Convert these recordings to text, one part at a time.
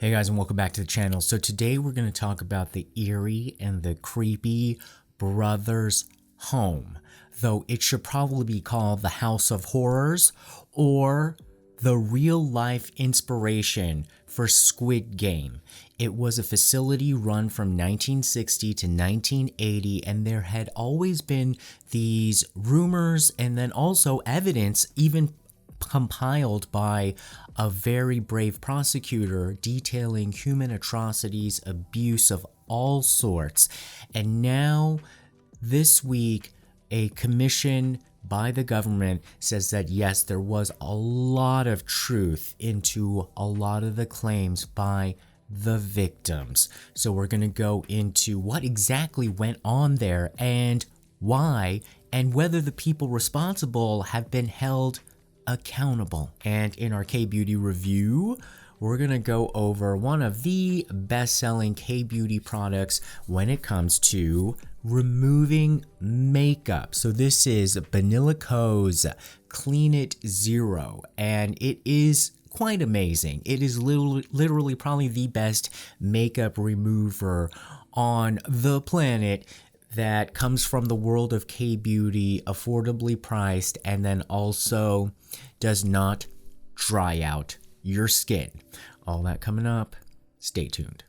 Hey guys, and welcome back to the channel. So today we're going to talk about the eerie and the creepy Brothers Home, though it should probably be called the House of Horrors or the real life inspiration for Squid Game. It was a facility run from 1960 to 1980, and there had always been these rumors and then also evidence, even compiled by a very brave prosecutor detailing human atrocities, abuse of all sorts. And now, this week, a commission by the government says that yes, there was a lot of truth into a lot of the claims by the victims. So we're going to go into what exactly went on there and why, and whether the people responsible have been held accountable. And in our K-Beauty review, we're gonna go over one of the best-selling K-Beauty products when it comes to removing makeup. So this is Banila Co's Clean It Zero, and it is quite amazing. It is literally probably the best makeup remover on the planet that comes from the world of K-Beauty, affordably priced, and then also does not dry out your skin. All that coming up. Stay tuned.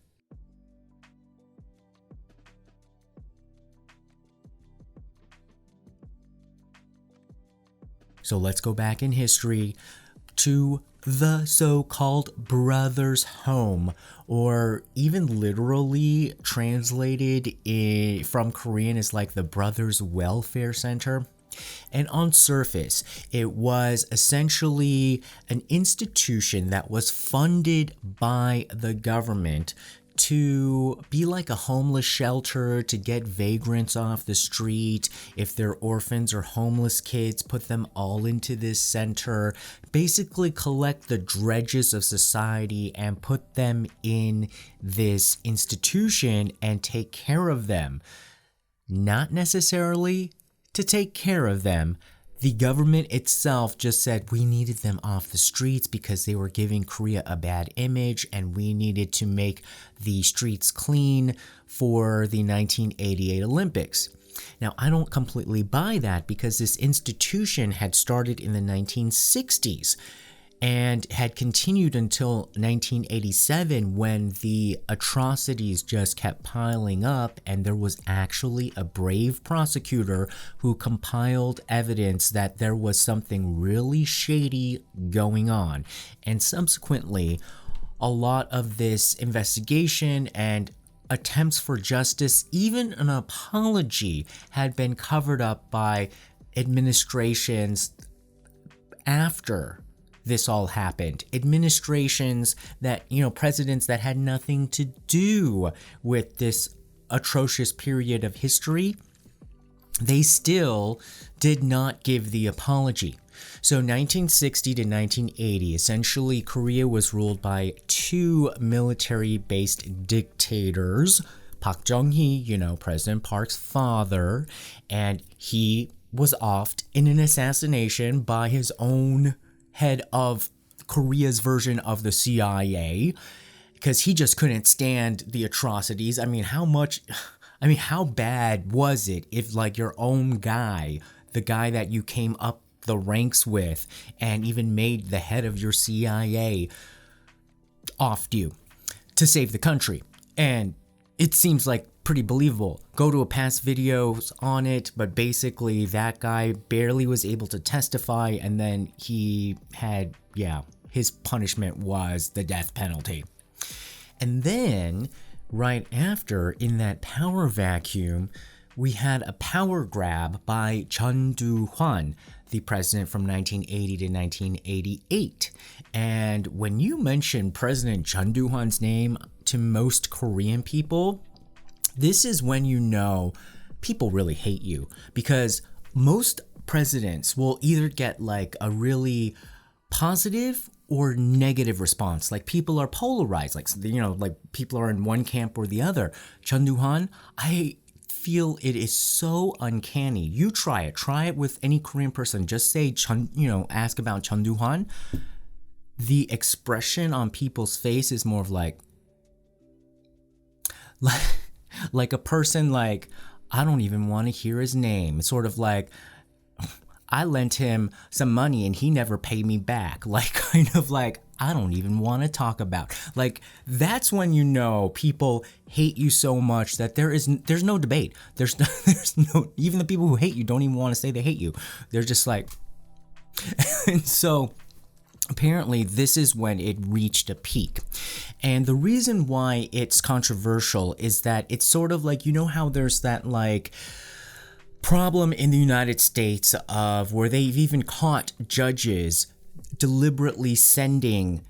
So let's go back in history to the so-called Brothers Home, or even literally translated from Korean as like the Brothers Welfare Center. And on surface, it was essentially an institution that was funded by the government to be like a homeless shelter, to get vagrants off the street. If they're orphans or homeless kids, put them all into this center, basically collect the dredges of society and put them in this institution and take care of them. Not necessarily to take care of them. The government itself just said we needed them off the streets because they were giving Korea a bad image, and we needed to make the streets clean for the 1988 Olympics. Now, I don't completely buy that because this institution had started in the 1960s and had continued until 1987 when the atrocities just kept piling up, and there was actually a brave prosecutor who compiled evidence that there was something really shady going on. And subsequently, a lot of this investigation and attempts for justice, even an apology, had been covered up by administrations after this all happened. Administrations that, presidents that had nothing to do with this atrocious period of history, they still did not give the apology. So 1960 to 1980, essentially Korea was ruled by two military-based dictators, Park Chung-hee, President Park's father, and he was offed in an assassination by his own head of Korea's version of the CIA, because he just couldn't stand the atrocities. How bad was it if like your own guy, the guy that you came up the ranks with and even made the head of your CIA, offed you to save the country? And it seems like pretty believable. Go to a past videos on it, but basically that guy barely was able to testify, and then he had, his punishment was the death penalty. And then right after, in that power vacuum, we had a power grab by Chun Doo-hwan, the president from 1980 to 1988. And when you mention President Chun Doo-hwan's name to most Korean people, this is when you know people really hate you, because most presidents will either get like a really positive or negative response. Like people are polarized, like people are in one camp or the other. Chun Doo-hwan, I feel it is so uncanny. You try it with any Korean person. Just say ask about Chun Doo-hwan. the expression on people's face is more of like, like a person like, I don't even want to hear his name. It's sort of like, I lent him some money and he never paid me back. Like, kind of like, I don't even want to talk about. Like, that's when you know people hate you so much that there's no debate. There's no, even the people who hate you don't even want to say they hate you. They're just like, and so apparently this is when it reached a peak. And the reason why it's controversial is that it's sort of like, you know how there's that like problem in the United States of where they've even caught judges deliberately sending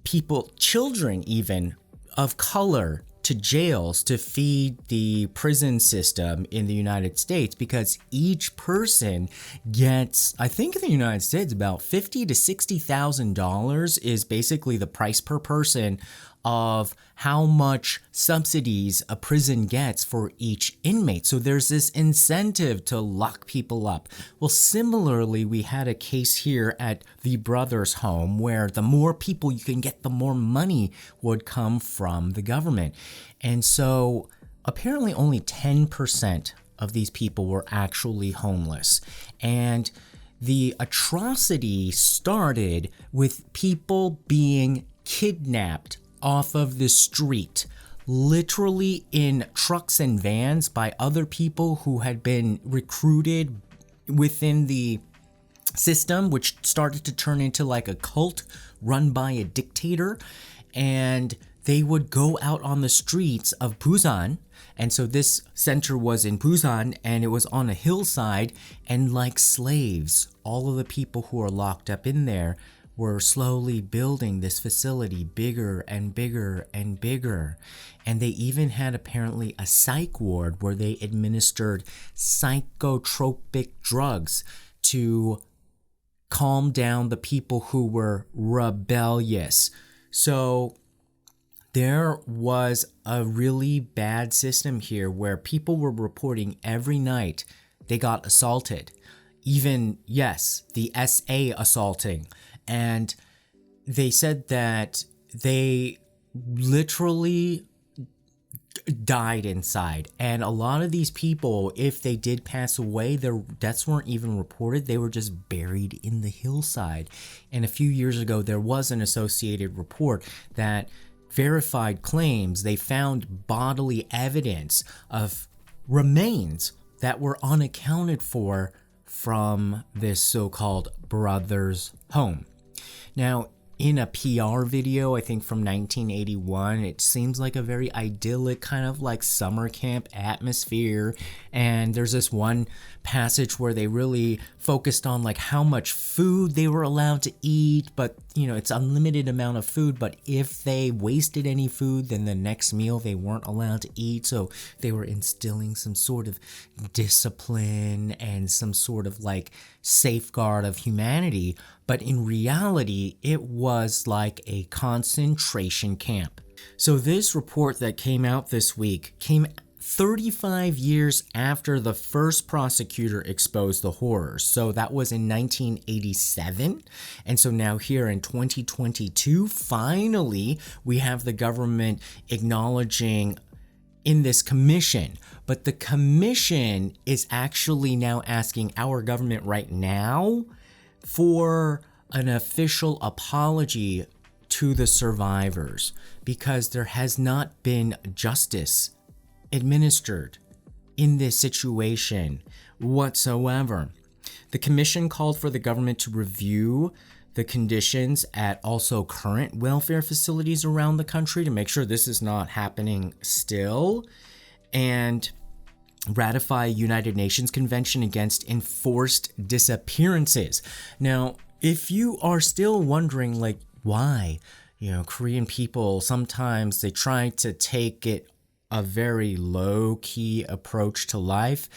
people, children even, of color to jails to feed the prison system in the United States, because each person gets, I think in the United States, about $50,000 to $60,000 is basically the price per person of how much subsidies a prison gets for each inmate. So there's this incentive to lock people up. Well, similarly, we had a case here at the Brothers' home where the more people you can get, the more money would come from the government. And so apparently only 10% of these people were actually homeless. And the atrocity started with people being kidnapped off of the street, literally in trucks and vans by other people who had been recruited within the system, which started to turn into like a cult run by a dictator. And they would go out on the streets of Busan. And so this center was in Busan and it was on a hillside, and like slaves, all of the people who are locked up in there were slowly building this facility bigger and bigger and bigger. And they even had apparently a psych ward where they administered psychotropic drugs to calm down the people who were rebellious. So there was a really bad system here where people were reporting every night they got assaulted. Even, yes, the SA assaulting. And they said that they literally died inside. And a lot of these people, if they did pass away, their deaths weren't even reported. They were just buried in the hillside. And a few years ago, there was an associated report that verified claims they found bodily evidence of remains that were unaccounted for from this so-called Brothers' home. Now, in a PR video, I think from 1981, it seems like a very idyllic kind of like summer camp atmosphere. And there's this one passage where they really focused on like how much food they were allowed to eat, but you know, it's unlimited amount of food, but if they wasted any food, then the next meal they weren't allowed to eat. So they were instilling some sort of discipline and some sort of like safeguard of humanity. But in reality, it was like a concentration camp. So this report that came out this week came 35 years after the first prosecutor exposed the horrors. So that was in 1987. And so now here in 2022, finally, we have the government acknowledging in this commission. But the commission is actually now asking our government right now for an official apology to the survivors, because there has not been justice administered in this situation whatsoever. The commission called for the government to review the conditions at also current welfare facilities around the country to make sure this is not happening still, and ratify a United Nations Convention against enforced disappearances. Now, if you are still wondering like why, Korean people sometimes they try to take it a very low-key approach to life.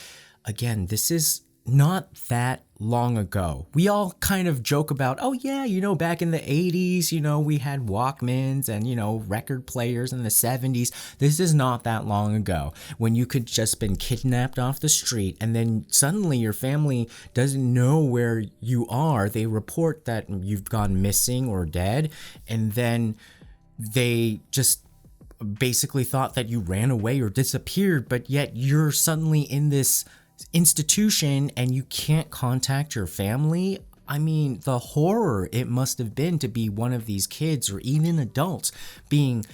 Again, this is not that long ago. We all kind of joke about, oh yeah, back in the 80s, we had Walkmans and, record players in the 70s. This is not that long ago when you could just been kidnapped off the street and then suddenly your family doesn't know where you are. They report that you've gone missing or dead, and then they just basically thought that you ran away or disappeared, but yet you're suddenly in this institution and you can't contact your family. I mean, the horror it must have been to be one of these kids or even adults being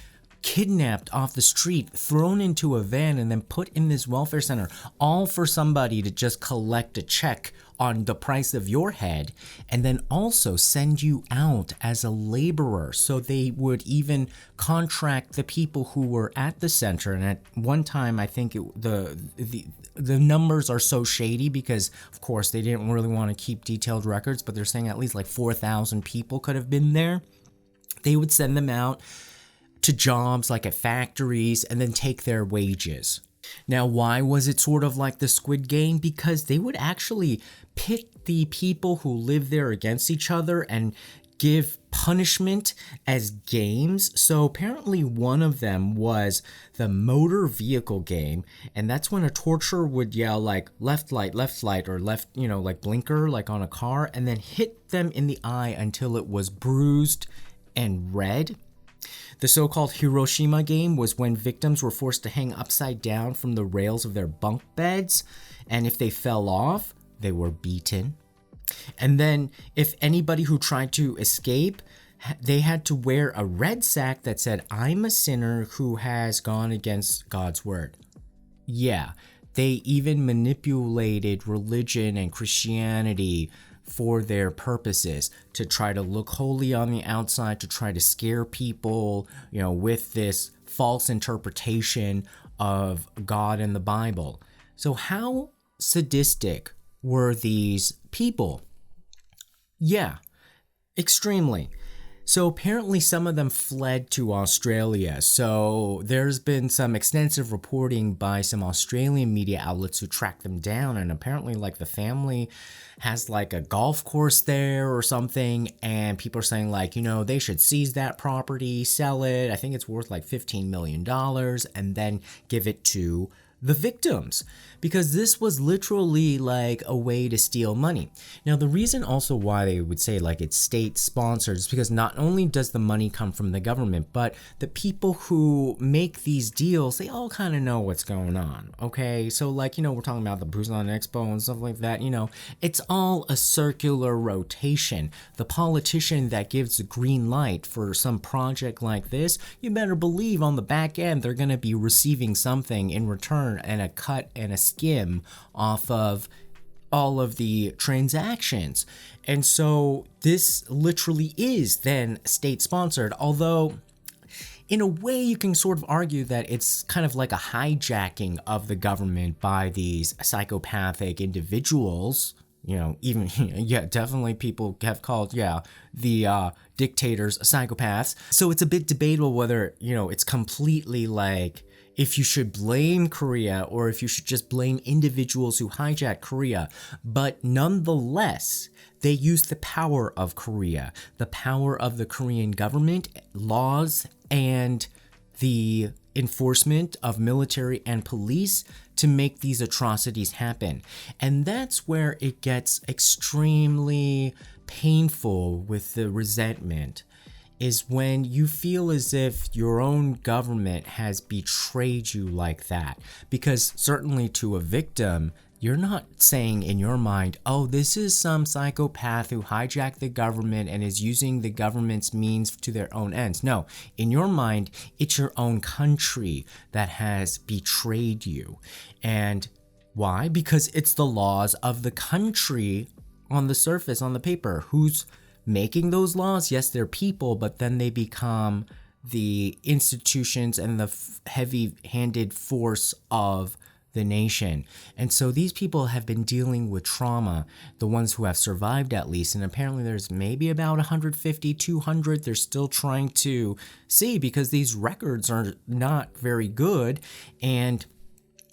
kidnapped off the street, thrown into a van, and then put in this welfare center, all for somebody to just collect a check on the price of your head, and then also send you out as a laborer. So they would even contract the people who were at the center. And at one time, I think the numbers are so shady because, of course, they didn't really want to keep detailed records, but they're saying at least like 4,000 people could have been there. They would send them out to jobs like at factories and then take their wages. Now, why was it sort of like the Squid Game? Because they would actually pit the people who live there against each other and give punishment as games. So apparently one of them was the motor vehicle game, and that's when a torturer would yell like left light, or left, like blinker, like on a car, and then hit them in the eye until it was bruised and red. The so-called Hiroshima game was when victims were forced to hang upside down from the rails of their bunk beds, and if they fell off, they were beaten. And then if anybody who tried to escape, they had to wear a red sack that said, "I'm a sinner who has gone against God's word." Yeah, they even manipulated religion and Christianity for their purposes, to try to look holy on the outside, to try to scare people, with this false interpretation of God and the Bible. So how sadistic were these people? Yeah, extremely. So apparently some of them fled to Australia. So there's been some extensive reporting by some Australian media outlets who tracked them down, and apparently like the family has like a golf course there or something, and people are saying like, they should seize that property, sell it. I think it's worth like $15 million, and then give it to the victims, because this was literally like a way to steal money. Now, the reason also why they would say like it's state sponsored is because not only does the money come from the government, but the people who make these deals, they all kind of know what's going on. Okay, so like, we're talking about the Busan Expo and stuff like that, it's all a circular rotation. The politician that gives the green light for some project like this, you better believe on the back end they're going to be receiving something in return, and a cut and a skim off of all of the transactions. And so this literally is then state sponsored, although in a way you can sort of argue that it's kind of like a hijacking of the government by these psychopathic individuals. Even, definitely people have called, the dictators psychopaths. So it's a bit debatable whether, it's completely like, if you should blame Korea or if you should just blame individuals who hijacked Korea. But nonetheless, they used the power of Korea, the power of the Korean government, laws, and the enforcement of military and police to make these atrocities happen. And that's where it gets extremely painful with the resentment, is when you feel as if your own government has betrayed you like that. Because certainly to a victim, you're not saying in your mind, oh, this is some psychopath who hijacked the government and is using the government's means to their own ends. No, in your mind, it's your own country that has betrayed you. And why? Because it's the laws of the country on the surface, on the paper. Who's making those laws? Yes, they're people, but then they become the institutions and the heavy-handed force of the nation. And so these people have been dealing with trauma, the ones who have survived at least, and apparently there's maybe about 150, 200 they're still trying to see, because these records are not very good, and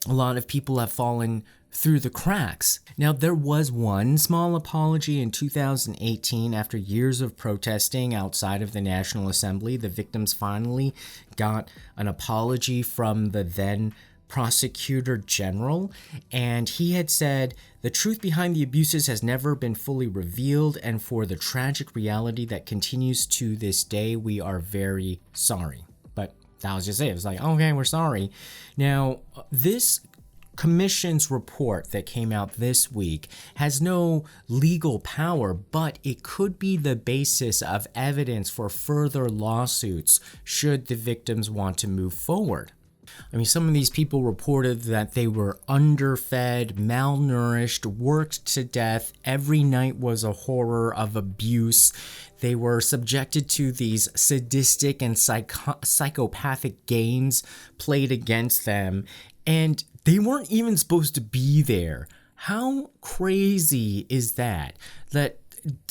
a lot of people have fallen through the cracks. Now, there was one small apology in 2018 after years of protesting outside of the National Assembly. The victims finally got an apology from the then prosecutor general, and he had said the truth behind the abuses has never been fully revealed, and for the tragic reality that continues to this day, we are very sorry. But that was just it. It was like, okay, we're sorry. Now, this commission's report that came out this week has no legal power, but it could be the basis of evidence for further lawsuits should the victims want to move forward. I mean, some of these people reported that they were underfed, malnourished, worked to death. Every night was a horror of abuse. They were subjected to these sadistic and psychopathic games played against them, and they weren't even supposed to be there. How crazy is that? That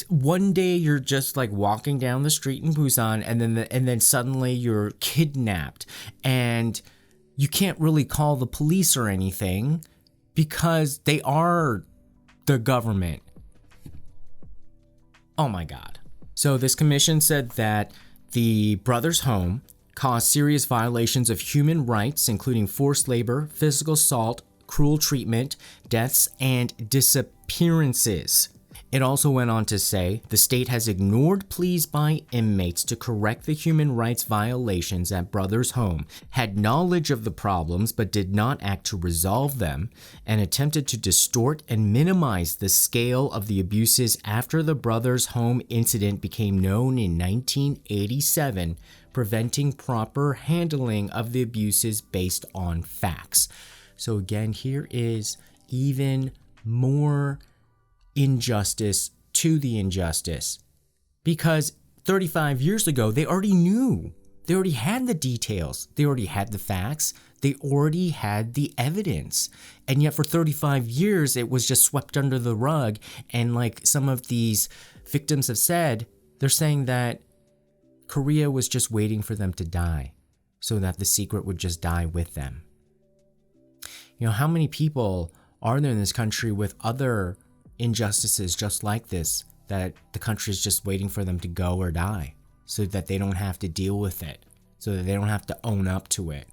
one day you're just like walking down the street in Busan, and then suddenly you're kidnapped, and you can't really call the police or anything because they are the government. Oh my God. So this commission said that the brothers' home caused serious violations of human rights, including forced labor, physical assault, cruel treatment, deaths, and disappearances. It also went on to say the state has ignored pleas by inmates to correct the human rights violations at Brothers' Home, had knowledge of the problems but did not act to resolve them, and attempted to distort and minimize the scale of the abuses after the Brothers' Home incident became known in 1987, preventing proper handling of the abuses based on facts. So again, here is even more injustice to the injustice, because 35 years ago they already knew, they already had the details, they already had the facts, they already had the evidence, and yet for 35 years it was just swept under the rug. And like some of these victims have said, they're saying that Korea was just waiting for them to die so that the secret would just die with them. You know, how many people are there in this country with other injustices just like this, that the country is just waiting for them to go or die so that they don't have to deal with it, so that they don't have to own up to it?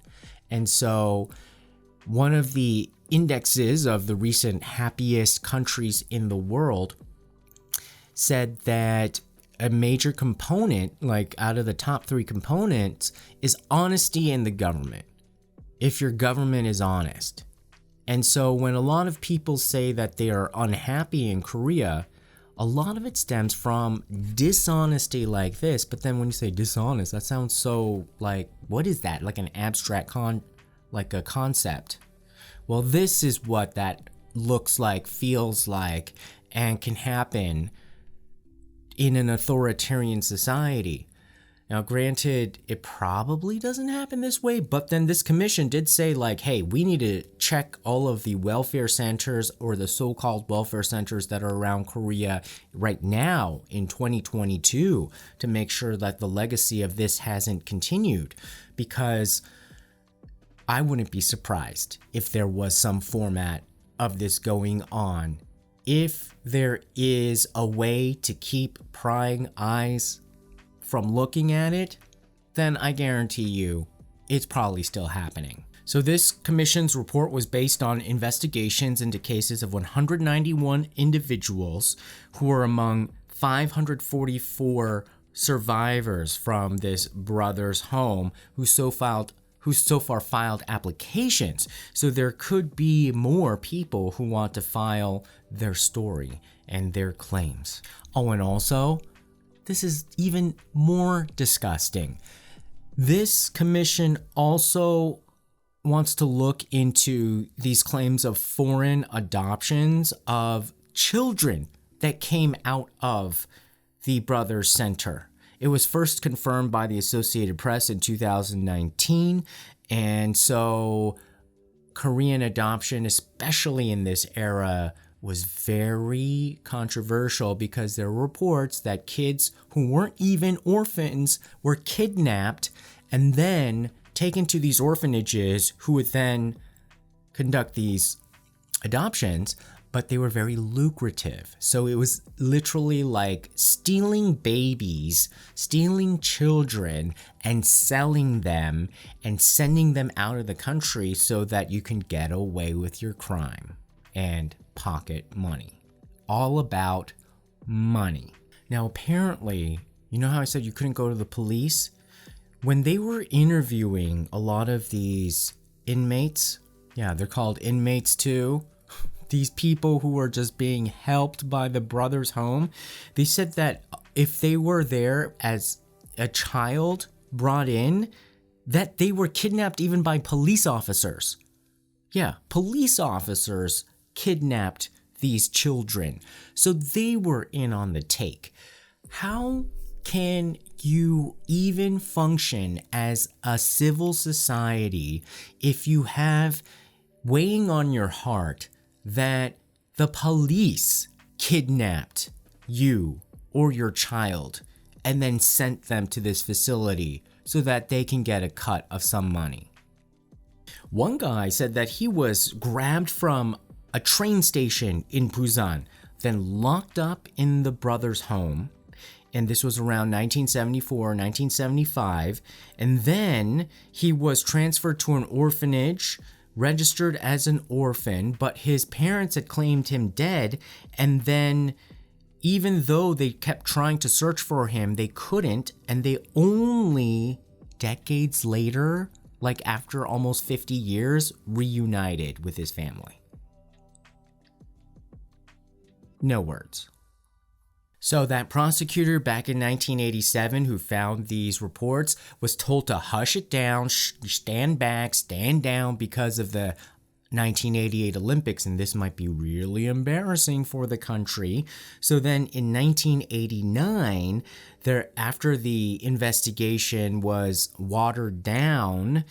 And so one of the indexes of the recent happiest countries in the world said that a major component, like out of the top 3 components, is honesty in the government. If your government is honest. And so when a lot of people say that they are unhappy in Korea, a lot of it stems from dishonesty like this. But then when you say dishonest, that sounds so like, what is that? Like an abstract like a concept. Well, this is what that looks like, feels like, and can happen in an authoritarian society. Now, granted, it probably doesn't happen this way, but then this commission did say like, hey, we need to check all of the welfare centers, or the so-called welfare centers that are around Korea right now in 2022, to make sure that the legacy of this hasn't continued. Because I wouldn't be surprised if there was some format of this going on. If there is a way to keep prying eyes from looking at it, then I guarantee you it's probably still happening. So this commission's report was based on investigations into cases of 191 individuals who were among 544 survivors from this Brothers' Home who so far filed applications. So there could be more people who want to file their story and their claims. Oh, and also, this is even more disgusting. This commission also wants to look into these claims of foreign adoptions of children that came out of the Brothers Center. It was first confirmed by the Associated Press in 2019, and so Korean adoption, especially in this era, was very controversial because there were reports that kids who weren't even orphans were kidnapped and then taken to these orphanages, who would then conduct these adoptions, but they were very lucrative. So it was literally like stealing babies, stealing children, and selling them and sending them out of the country so that you can get away with your crime and pocket money. All about money. Now, apparently, you know how I said you couldn't go to the police? When they were interviewing a lot of these inmates, yeah, they're called inmates too, these people who were just being helped by the brothers' home, they said that if they were there as a child brought in, that they were kidnapped even by police officers. Yeah, police officers kidnapped these children. So they were in on the take. How can you even function as a civil society if you have weighing on your heart that the police kidnapped you or your child and then sent them to this facility so that they can get a cut of some money? One guy said that he was grabbed from a train station in Busan, then locked up in the brother's home, and this was around 1974, 1975, and then he was transferred to an orphanage, registered as an orphan, but his parents had claimed him dead, and then even though they kept trying to search for him, they couldn't, and they only decades later, like after almost 50 years, reunited with his family. No words. So that prosecutor back in 1987 who found these reports was told to hush it down, stand back, stand down because of the 1988 Olympics, and this might be really embarrassing for the country. So then in 1989, after the investigation was watered down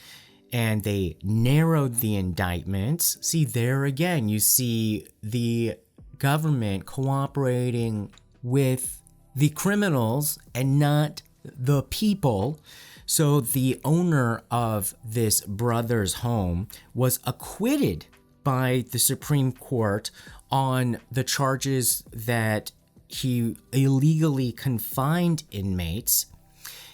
and they narrowed the indictments, see there again, you see the government cooperating with the criminals and not the people. So the owner of this brother's home was acquitted by the Supreme Court on the charges that he illegally confined inmates.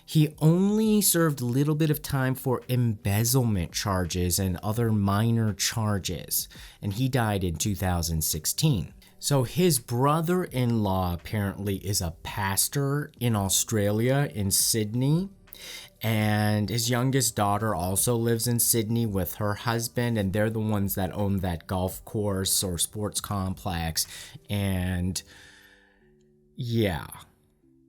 He only served a little bit of time for embezzlement charges and other minor charges, and he died in 2016. So his brother-in-law apparently is a pastor in Australia, in Sydney, and his youngest daughter also lives in Sydney with her husband, and they're the ones that own that golf course or sports complex, and yeah,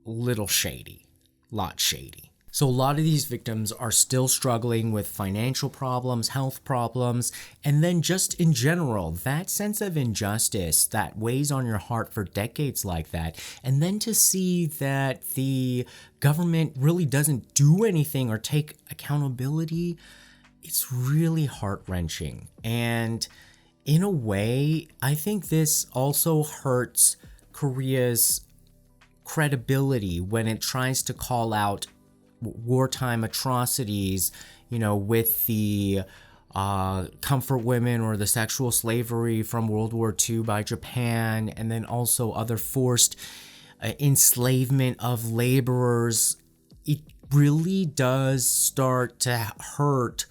little shady, lot shady. So a lot of these victims are still struggling with financial problems, health problems, and then just in general, that sense of injustice that weighs on your heart for decades like that. And then to see that the government really doesn't do anything or take accountability, it's really heart-wrenching. And in a way, I think this also hurts Korea's credibility when it tries to call out wartime atrocities, with the comfort women or the sexual slavery from World War II by Japan, and then also other forced enslavement of laborers. It really does start to hurt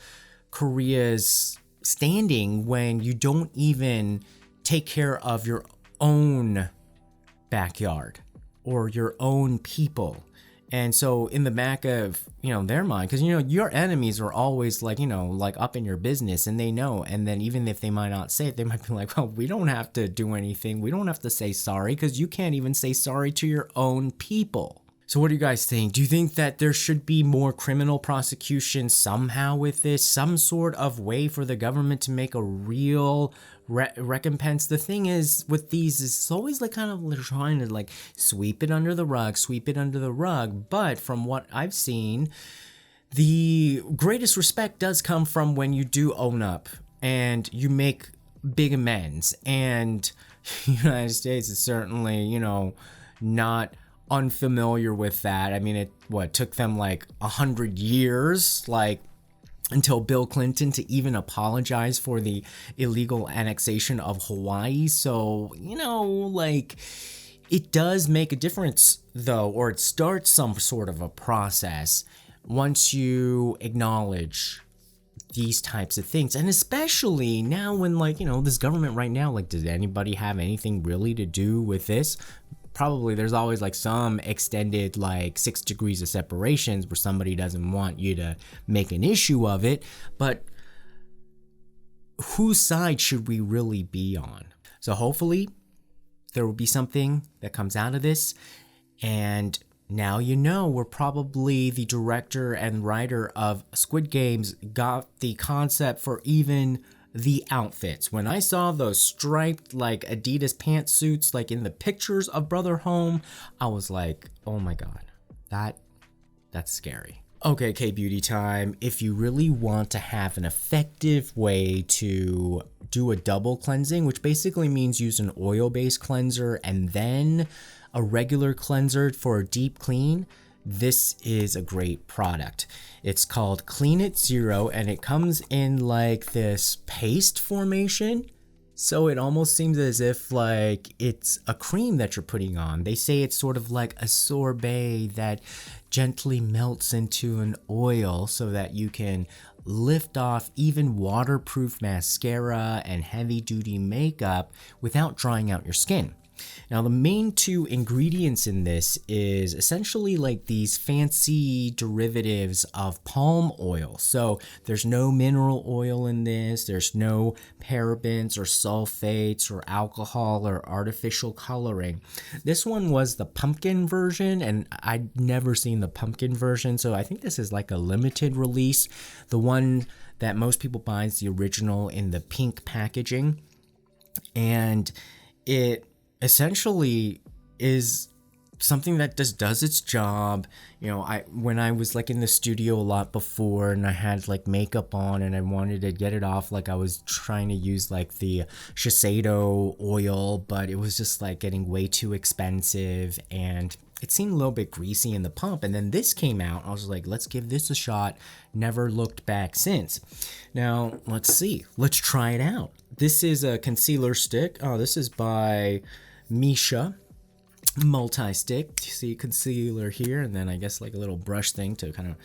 Korea's standing when you don't even take care of your own backyard or your own people. And so in the back of, their mind, because, your enemies are always like up in your business and they know. And then even if they might not say it, they might be like, well, we don't have to do anything. We don't have to say sorry because you can't even say sorry to your own people. So what do you guys think? Do you think that there should be more criminal prosecution somehow with this? Some sort of way for the government to make a real recompense? The thing is with these is it's always like kind of trying to sweep it under the rug. But from what I've seen, the greatest respect does come from when you do own up and you make big amends. And the United States is certainly, not unfamiliar with that. I mean, it took them 100 years, until Bill Clinton to even apologize for the illegal annexation of Hawaii. So, like, it does make a difference, though, or it starts some sort of a process once you acknowledge these types of things. And especially now when, like, this government right now, like, does anybody have anything really to do with this? Probably there's always like some extended like 6 degrees of separations where somebody doesn't want you to make an issue of it, but whose side should we really be on? So hopefully there will be something that comes out of this. And now we're probably the director and writer of Squid Games got the concept for even the outfits. When I saw those striped like Adidas pantsuits like in the pictures of Brother Home, I was like, oh my god, that's scary. Okay, K-Beauty time. If you really want to have an effective way to do a double cleansing, which basically means use an oil-based cleanser and then a regular cleanser for a deep clean, this is a great product. It's called Clean It Zero, and it comes in like this paste formation. So it almost seems as if like it's a cream that you're putting on. They say it's sort of like a sorbet that gently melts into an oil so that you can lift off even waterproof mascara and heavy duty makeup without drying out your skin. Now, the main 2 ingredients in this is essentially like these fancy derivatives of palm oil. So there's no mineral oil in this. There's no parabens or sulfates or alcohol or artificial coloring. This one was the pumpkin version, and I'd never seen the pumpkin version. So I think this is like a limited release. The one that most people buy is the original in the pink packaging. And it essentially is something that just does its job. When I was like in the studio a lot before and I had like makeup on and I wanted to get it off, like I was trying to use like the Shiseido oil, but it was just like getting way too expensive and it seemed a little bit greasy in the pump. And then this came out. I was like, let's give this a shot. Never looked back since. Now, let's see. Let's try it out. This is a concealer stick. Oh, this is by Misha multi-stick. You see concealer here, and then I guess like a little brush thing to kind of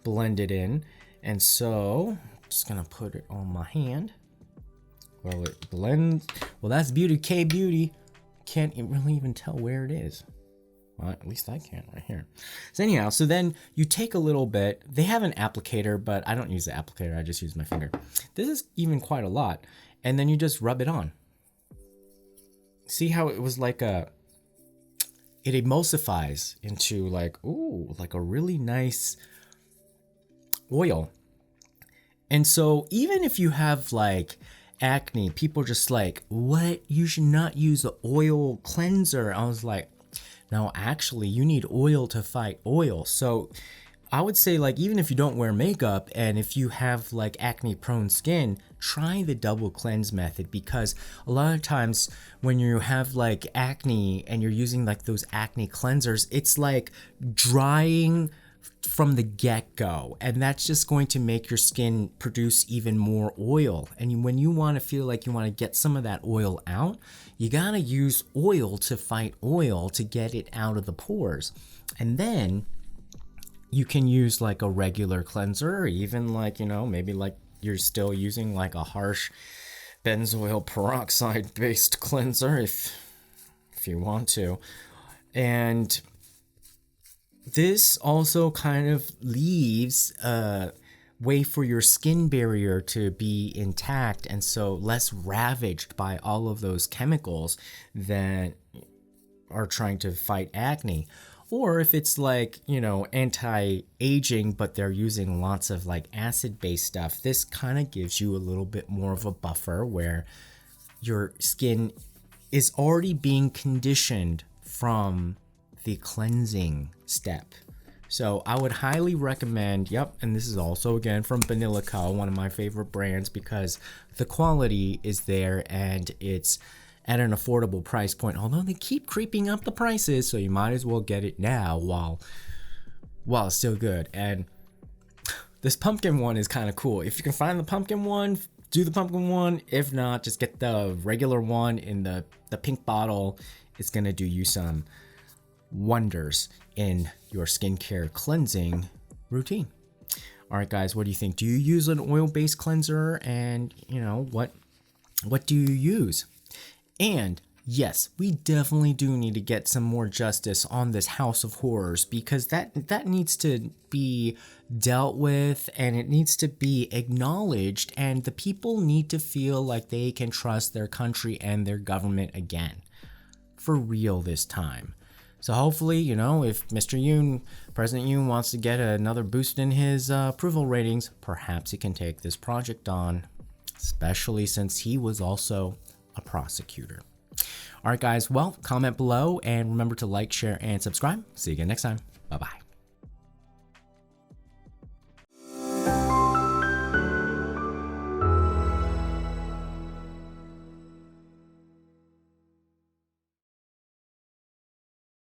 blend it in. And so I'm just gonna put it on my hand. Well, it blends. Well, that's Beauty K-Beauty. Can't really even tell where it is. Well, at least I can right here. So anyhow, so then you take a little bit. They have an applicator, but I don't use the applicator. I just use my finger. This is even quite a lot. And then you just rub it on. See how it was like it emulsifies into like, ooh, like a really nice oil. And so even if you have like acne, people just like, what? You should not use an oil cleanser. I was like, no, actually you need oil to fight oil. So I would say like, even if you don't wear makeup and if you have like acne prone skin, try the double cleanse method, because a lot of times when you have like acne and you're using like those acne cleansers, it's like drying from the get-go, and that's just going to make your skin produce even more oil. And when you want to feel like you want to get some of that oil out, you gotta use oil to fight oil to get it out of the pores. And then you can use like a regular cleanser, or even like, maybe like you're still using like a harsh benzoyl peroxide based cleanser if you want to. And this also kind of leaves a way for your skin barrier to be intact, and so less ravaged by all of those chemicals that are trying to fight acne. Or if it's like, anti-aging, but they're using lots of like acid-based stuff, this kind of gives you a little bit more of a buffer where your skin is already being conditioned from the cleansing step. So I would highly recommend, and this is also again from Banila Co, one of my favorite brands, because the quality is there and it's at an affordable price point, although they keep creeping up the prices, so you might as well get it now while it's still good. And this pumpkin one is kind of cool. If you can find the pumpkin one, do the pumpkin one. If not, just get the regular one in the pink bottle. It's going to do you some wonders in your skincare cleansing routine. All right, guys, what do you think? Do you use an oil-based cleanser? And, you know, what do you use? And yes, we definitely do need to get some more justice on this House of Horrors, because that needs to be dealt with, and it needs to be acknowledged, and the people need to feel like they can trust their country and their government again. For real this time. So hopefully, you know, if Mr. Yoon, President Yoon, wants to get another boost in his approval ratings, perhaps he can take this project on, especially since he was also a prosecutor. All right, guys, well, comment below and remember to like, share, and subscribe. See you again next time. Bye-bye.